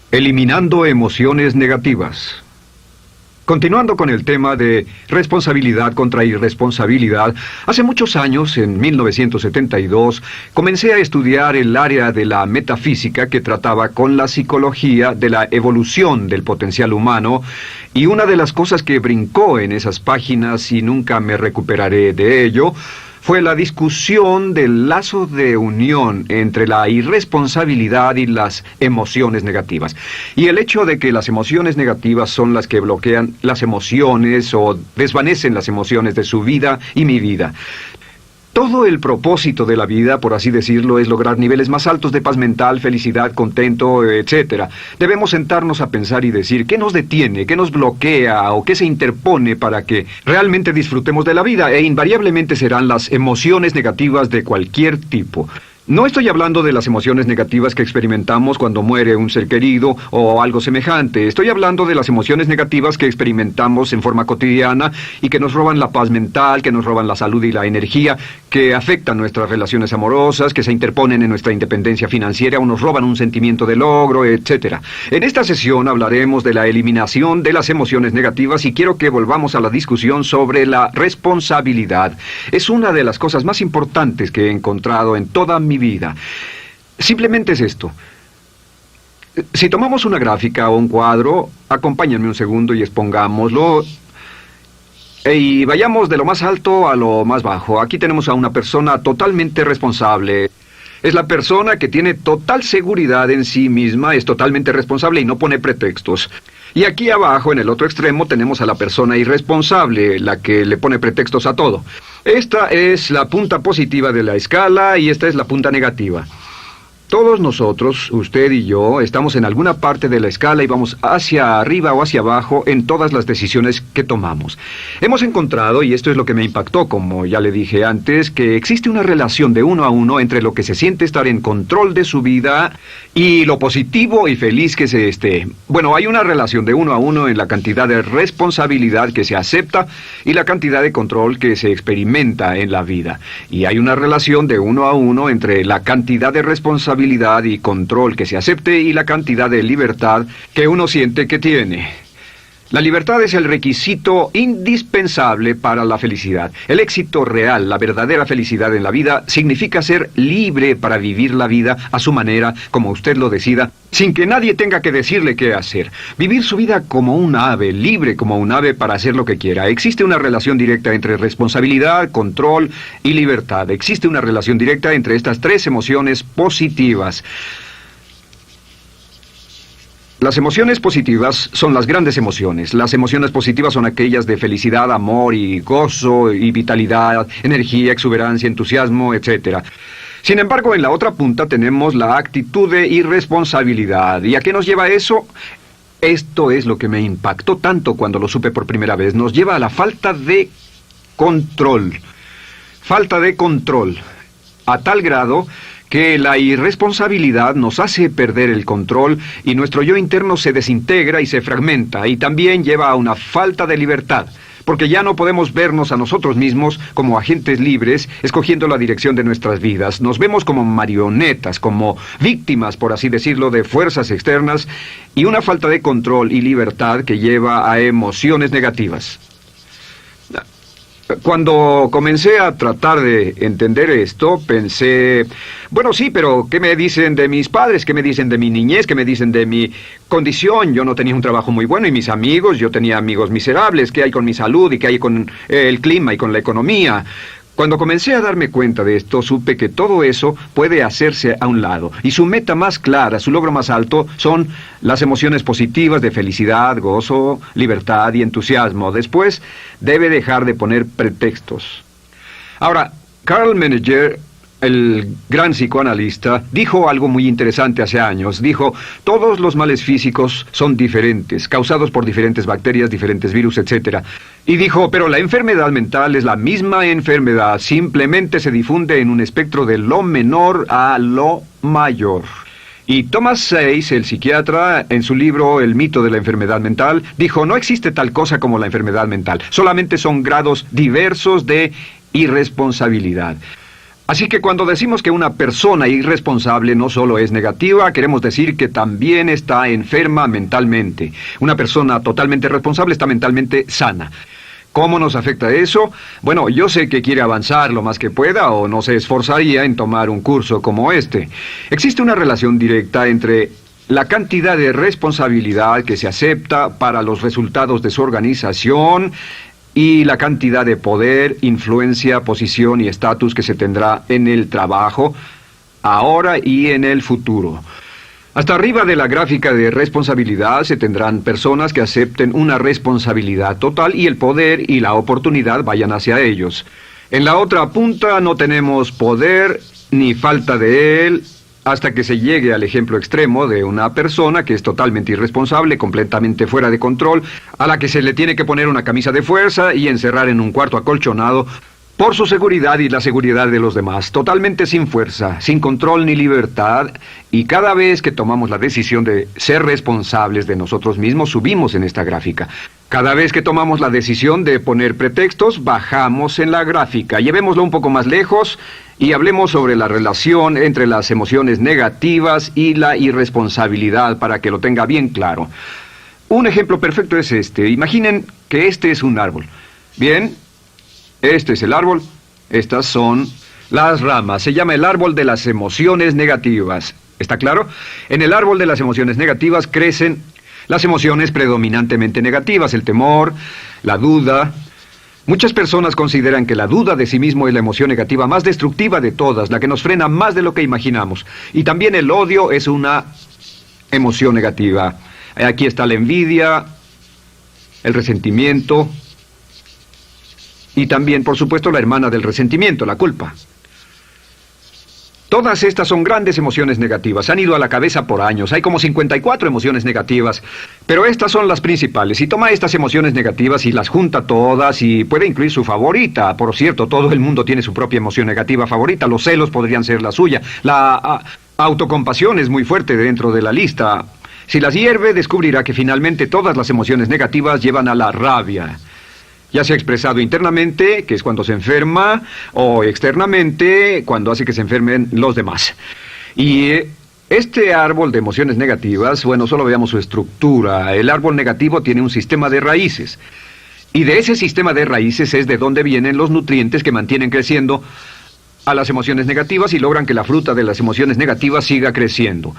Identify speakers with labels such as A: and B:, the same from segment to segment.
A: Eliminando emociones negativas. Continuando con el tema de responsabilidad contra irresponsabilidad, hace muchos años, en 1972, comencé a estudiar el área de la metafísica que trataba con la psicología de la evolución del potencial humano, y una de las cosas que brincó en esas páginas, y nunca me recuperaré de ello, fue la discusión del lazo de unión entre la irresponsabilidad y las emociones negativas. Y el hecho de que las emociones negativas son las que bloquean las emociones o desvanecen las emociones de su vida y mi vida. Todo el propósito de la vida, por así decirlo, es lograr niveles más altos de paz mental, felicidad, contento, etc. Debemos sentarnos a pensar y decir qué nos detiene, qué nos bloquea o qué se interpone para que realmente disfrutemos de la vida, e invariablemente serán las emociones negativas de cualquier tipo. No estoy hablando de las emociones negativas que experimentamos cuando muere un ser querido o algo semejante. Estoy hablando de las emociones negativas que experimentamos en forma cotidiana y que nos roban la paz mental, que nos roban la salud y la energía, que afectan nuestras relaciones amorosas, que se interponen en nuestra independencia financiera o nos roban un sentimiento de logro, etc. En esta sesión hablaremos de la eliminación de las emociones negativas y quiero que volvamos a la discusión sobre la responsabilidad. Es una de las cosas más importantes que he encontrado en toda mi vida. Simplemente es esto. Si tomamos una gráfica o un cuadro, acompáñenme un segundo y expongámoslo. Y vayamos de lo más alto a lo más bajo. Aquí tenemos a una persona totalmente responsable. Es la persona que tiene total seguridad en sí misma, es totalmente responsable y no pone pretextos. Y aquí abajo, en el otro extremo, tenemos a la persona irresponsable, la que le pone pretextos a todo. Esta es la punta positiva de la escala y esta es la punta negativa. Todos nosotros, usted y yo, estamos en alguna parte de la escala y vamos hacia arriba o hacia abajo en todas las decisiones que tomamos. Hemos encontrado, y esto es lo que me impactó, como ya le dije antes, que existe una relación de uno a uno entre lo que se siente estar en control de su vida y lo positivo y feliz que se esté. Bueno, hay una relación de uno a uno en la cantidad de responsabilidad que se acepta y la cantidad de control que se experimenta en la vida. Y hay una relación de uno a uno entre la cantidad de responsabilidad y control que se acepte y la cantidad de libertad que uno siente que tiene. La libertad es el requisito indispensable para la felicidad. El éxito real, la verdadera felicidad en la vida, significa ser libre para vivir la vida a su manera, como usted lo decida, sin que nadie tenga que decirle qué hacer. Vivir su vida como un ave, libre como un ave para hacer lo que quiera. Existe una relación directa entre responsabilidad, control y libertad. Existe una relación directa entre estas tres emociones positivas. Las emociones positivas son las grandes emociones. Las emociones positivas son aquellas de felicidad, amor y gozo y vitalidad, energía, exuberancia, entusiasmo, etc. Sin embargo, en la otra punta tenemos la actitud de irresponsabilidad. ¿Y a qué nos lleva eso? Esto es lo que me impactó tanto cuando lo supe por primera vez. Nos lleva a la falta de control. Falta de control. A tal grado que la irresponsabilidad nos hace perder el control y nuestro yo interno se desintegra y se fragmenta, y también lleva a una falta de libertad, porque ya no podemos vernos a nosotros mismos como agentes libres, escogiendo la dirección de nuestras vidas. Nos vemos como marionetas, como víctimas, por así decirlo, de fuerzas externas, y una falta de control y libertad que lleva a emociones negativas. Cuando comencé a tratar de entender esto, pensé, bueno, sí, pero ¿qué me dicen de mis padres? ¿Qué me dicen de mi niñez? ¿Qué me dicen de mi condición? Yo no tenía un trabajo muy bueno y mis amigos, yo tenía amigos miserables. ¿Qué hay con mi salud y qué hay con el clima y con la economía? Cuando comencé a darme cuenta de esto, supe que todo eso puede hacerse a un lado. Y su meta más clara, su logro más alto, son las emociones positivas de felicidad, gozo, libertad y entusiasmo. Después, debe dejar de poner pretextos. Ahora, Carl Menninger, el gran psicoanalista, dijo algo muy interesante hace años. Dijo, todos los males físicos son diferentes, causados por diferentes bacterias, diferentes virus, etc. Y dijo, pero la enfermedad mental es la misma enfermedad, simplemente se difunde en un espectro de lo menor a lo mayor. Y Thomas Sayce, el psiquiatra, en su libro El mito de la enfermedad mental, dijo, no existe tal cosa como la enfermedad mental, solamente son grados diversos de irresponsabilidad. Así que cuando decimos que una persona irresponsable no solo es negativa, queremos decir que también está enferma mentalmente. Una persona totalmente responsable está mentalmente sana. ¿Cómo nos afecta eso? Bueno, yo sé que quiere avanzar lo más que pueda o no se esforzaría en tomar un curso como este. Existe una relación directa entre la cantidad de responsabilidad que se acepta para los resultados de su organización y la cantidad de poder, influencia, posición y estatus que se tendrá en el trabajo, ahora y en el futuro. Hasta arriba de la gráfica de responsabilidad se tendrán personas que acepten una responsabilidad total y el poder y la oportunidad vayan hacia ellos. En la otra punta no tenemos poder ni falta de él, hasta que se llegue al ejemplo extremo de una persona que es totalmente irresponsable, completamente fuera de control, a la que se le tiene que poner una camisa de fuerza y encerrar en un cuarto acolchonado por su seguridad y la seguridad de los demás, totalmente sin fuerza, sin control ni libertad, y cada vez que tomamos la decisión de ser responsables de nosotros mismos, subimos en esta gráfica. Cada vez que tomamos la decisión de poner pretextos, bajamos en la gráfica. Llevémoslo un poco más lejos y hablemos sobre la relación entre las emociones negativas y la irresponsabilidad para que lo tenga bien claro. Un ejemplo perfecto es este. Imaginen que este es un árbol. Bien, este es el árbol. Estas son las ramas. Se llama el árbol de las emociones negativas. ¿Está claro? En el árbol de las emociones negativas crecen las emociones predominantemente negativas, el temor, la duda. Muchas personas consideran que la duda de sí mismo es la emoción negativa más destructiva de todas, la que nos frena más de lo que imaginamos. Y también el odio es una emoción negativa. Aquí está la envidia, el resentimiento y también, por supuesto, la hermana del resentimiento, la culpa. Todas estas son grandes emociones negativas. Han ido a la cabeza por años. Hay como 54 emociones negativas. Pero estas son las principales. Si toma estas emociones negativas y las junta todas y puede incluir su favorita. Por cierto, todo el mundo tiene su propia emoción negativa favorita. Los celos podrían ser la suya. La autocompasión es muy fuerte dentro de la lista. Si las hierve, descubrirá que finalmente todas las emociones negativas llevan a la rabia. Ya sea expresado internamente, que es cuando se enferma, o externamente, cuando hace que se enfermen los demás. Y este árbol de emociones negativas, bueno, solo veamos su estructura. El árbol negativo tiene un sistema de raíces. Y de ese sistema de raíces es de donde vienen los nutrientes que mantienen creciendo a las emociones negativas y logran que la fruta de las emociones negativas siga creciendo.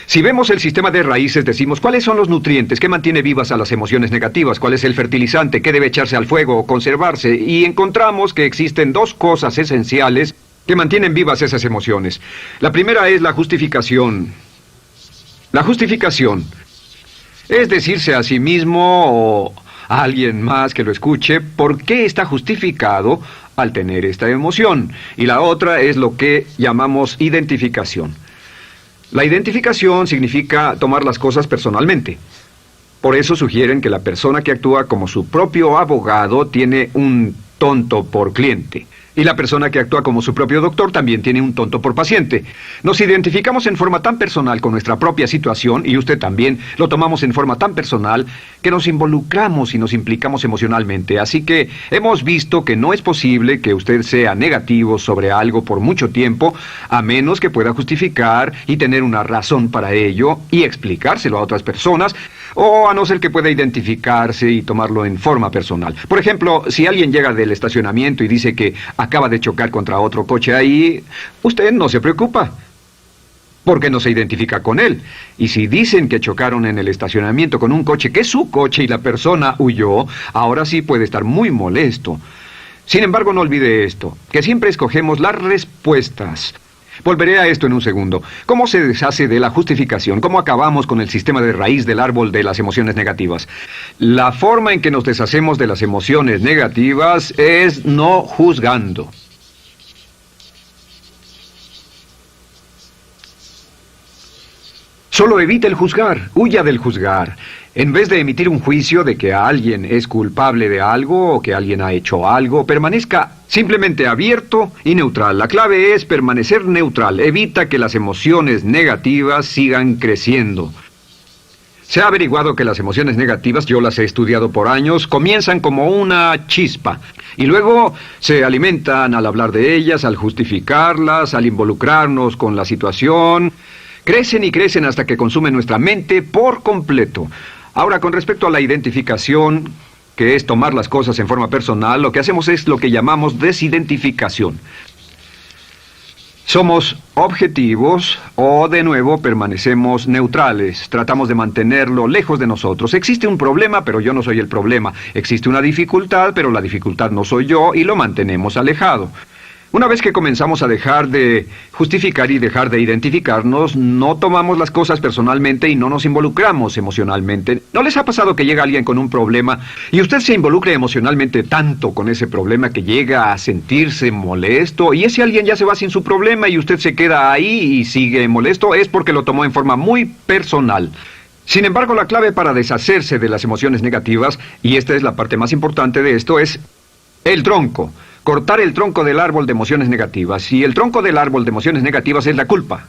A: Si vemos el sistema de raíces, decimos, ¿cuáles son los nutrientes que mantiene vivas a las emociones negativas? ¿Cuál es el fertilizante? ¿Qué debe echarse al fuego o conservarse? Y encontramos que existen dos cosas esenciales que mantienen vivas esas emociones. La primera es la justificación. La justificación es decirse a sí mismo o a alguien más que lo escuche por qué está justificado al tener esta emoción. Y la otra es lo que llamamos identificación. La identificación significa tomar las cosas personalmente. Por eso sugieren que la persona que actúa como su propio abogado tiene un tonto por cliente. Y la persona que actúa como su propio doctor también tiene un tonto por paciente. Nos identificamos en forma tan personal con nuestra propia situación, y usted también, lo tomamos en forma tan personal, que nos involucramos y nos implicamos emocionalmente. Así que hemos visto que no es posible que usted sea negativo sobre algo por mucho tiempo, a menos que pueda justificar y tener una razón para ello y explicárselo a otras personas, o a no ser que pueda identificarse y tomarlo en forma personal. Por ejemplo, si alguien llega del estacionamiento y dice que acaba de chocar contra otro coche ahí, usted no se preocupa, porque no se identifica con él. Y si dicen que chocaron en el estacionamiento con un coche que es su coche y la persona huyó, ahora sí puede estar muy molesto. Sin embargo, no olvide esto, que siempre escogemos las respuestas. Volveré a esto en un segundo. ¿Cómo se deshace de la justificación? ¿Cómo acabamos con el sistema de raíz del árbol de las emociones negativas? La forma en que nos deshacemos de las emociones negativas es no juzgando. Solo evite el juzgar, huya del juzgar. En vez de emitir un juicio de que alguien es culpable de algo o que alguien ha hecho algo, permanezca simplemente abierto y neutral. La clave es permanecer neutral. Evita que las emociones negativas sigan creciendo. Se ha averiguado que las emociones negativas, yo las he estudiado por años, comienzan como una chispa y luego se alimentan al hablar de ellas, al justificarlas, al involucrarnos con la situación. Crecen y crecen hasta que consumen nuestra mente por completo. Ahora, con respecto a la identificación, que es tomar las cosas en forma personal, lo que hacemos es lo que llamamos desidentificación. Somos objetivos o, de nuevo, permanecemos neutrales. Tratamos de mantenerlo lejos de nosotros. Existe un problema, pero yo no soy el problema. Existe una dificultad, pero la dificultad no soy yo, y lo mantenemos alejado. Una vez que comenzamos a dejar de justificar y dejar de identificarnos, no tomamos las cosas personalmente y no nos involucramos emocionalmente. ¿No les ha pasado que llega alguien con un problema y usted se involucra emocionalmente tanto con ese problema que llega a sentirse molesto y ese alguien ya se va sin su problema y usted se queda ahí y sigue molesto? Es porque lo tomó en forma muy personal. Sin embargo, la clave para deshacerse de las emociones negativas, y esta es la parte más importante de esto, es el tronco. Cortar el tronco del árbol de emociones negativas. Y el tronco del árbol de emociones negativas es la culpa.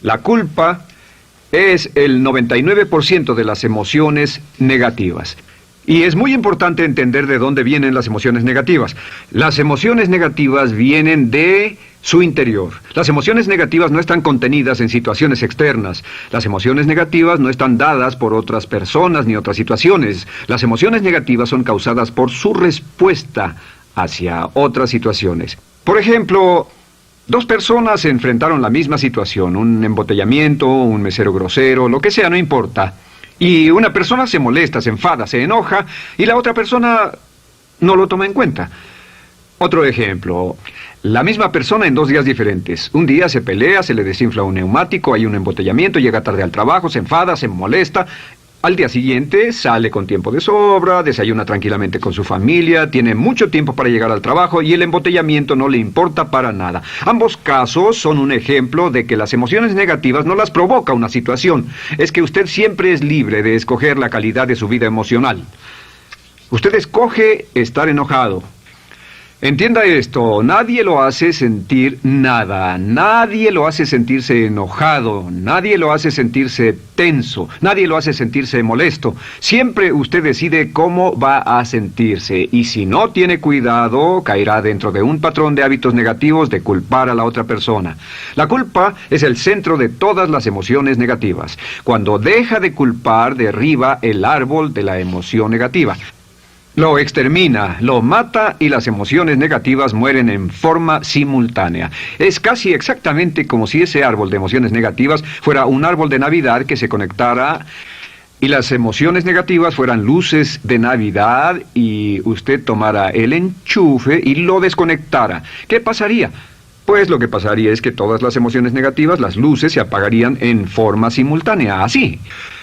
A: La culpa es el 99% de las emociones negativas. Y es muy importante entender de dónde vienen las emociones negativas. Las emociones negativas vienen de su interior. Las emociones negativas no están contenidas en situaciones externas. Las emociones negativas no están dadas por otras personas ni otras situaciones. Las emociones negativas son causadas por su respuesta hacia otras situaciones. Por ejemplo, dos personas se enfrentaron a la misma situación, un embotellamiento, un mesero grosero, lo que sea, no importa. Y una persona se molesta, se enfada, se enoja, y la otra persona no lo toma en cuenta. Otro ejemplo, la misma persona en 2 días diferentes. Un día se pelea, se le desinfla un neumático, hay un embotellamiento, llega tarde al trabajo, se enfada, se molesta. Al día siguiente sale con tiempo de sobra, desayuna tranquilamente con su familia, tiene mucho tiempo para llegar al trabajo y el embotellamiento no le importa para nada. Ambos casos son un ejemplo de que las emociones negativas no las provoca una situación. Es que usted siempre es libre de escoger la calidad de su vida emocional. Usted escoge estar enojado. Entienda esto, nadie lo hace sentir nada, nadie lo hace sentirse enojado, nadie lo hace sentirse tenso, nadie lo hace sentirse molesto. Siempre usted decide cómo va a sentirse y si no tiene cuidado, caerá dentro de un patrón de hábitos negativos de culpar a la otra persona. La culpa es el centro de todas las emociones negativas. Cuando deja de culpar, derriba el árbol de la emoción negativa. Lo extermina, lo mata y las emociones negativas mueren en forma simultánea. Es casi exactamente como si ese árbol de emociones negativas fuera un árbol de Navidad que se conectara y las emociones negativas fueran luces de Navidad y usted tomara el enchufe y lo desconectara. ¿Qué pasaría? Pues lo que pasaría es que todas las emociones negativas, las luces, se apagarían en forma simultánea, así.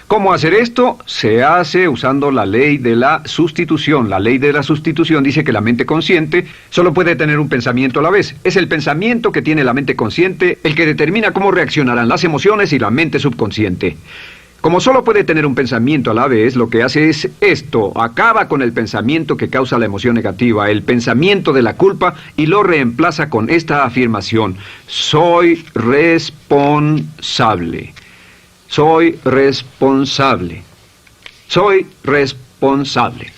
A: ¿Cómo hacer esto? Se hace usando la ley de la sustitución. La ley de la sustitución dice que la mente consciente solo puede tener un pensamiento a la vez. Es el pensamiento que tiene la mente consciente el que determina cómo reaccionarán las emociones y la mente subconsciente. Como solo puede tener un pensamiento a la vez, lo que hace es esto: acaba con el pensamiento que causa la emoción negativa, el pensamiento de la culpa, y lo reemplaza con esta afirmación: soy responsable. Soy responsable. Soy responsable.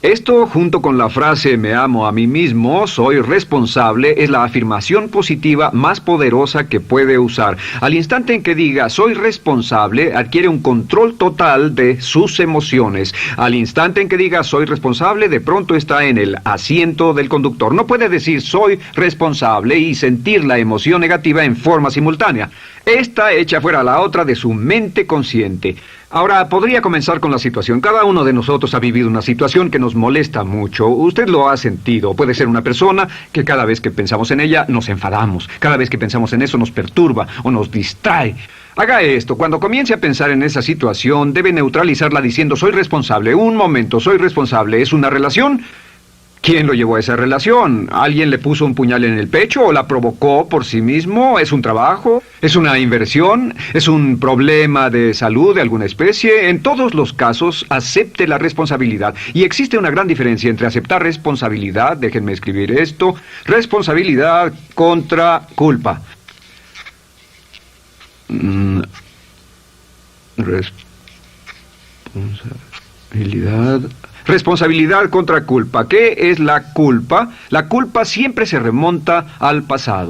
A: Esto, junto con la frase me amo a mí mismo, soy responsable, es la afirmación positiva más poderosa que puede usar. Al instante en que diga soy responsable, adquiere un control total de sus emociones. Al instante en que diga soy responsable, de pronto está en el asiento del conductor. No puede decir soy responsable y sentir la emoción negativa en forma simultánea. Esta echa fuera la otra de su mente consciente. Ahora, podría comenzar con la situación. Cada uno de nosotros ha vivido una situación que nos molesta mucho. Usted lo ha sentido. Puede ser una persona que cada vez que pensamos en ella nos enfadamos. Cada vez que pensamos en eso nos perturba o nos distrae. Haga esto. Cuando comience a pensar en esa situación, debe neutralizarla diciendo soy responsable. Un momento, soy responsable. ¿Es una relación? ¿Quién lo llevó a esa relación? ¿Alguien le puso un puñal en el pecho o la provocó por sí mismo? ¿Es un trabajo? ¿Es una inversión? ¿Es un problema de salud de alguna especie? En todos los casos, acepte la responsabilidad. Y existe una gran diferencia entre aceptar responsabilidad, déjenme escribir esto, responsabilidad contra culpa. Responsabilidad. Responsabilidad contra culpa. ¿Qué es la culpa? La culpa siempre se remonta al pasado.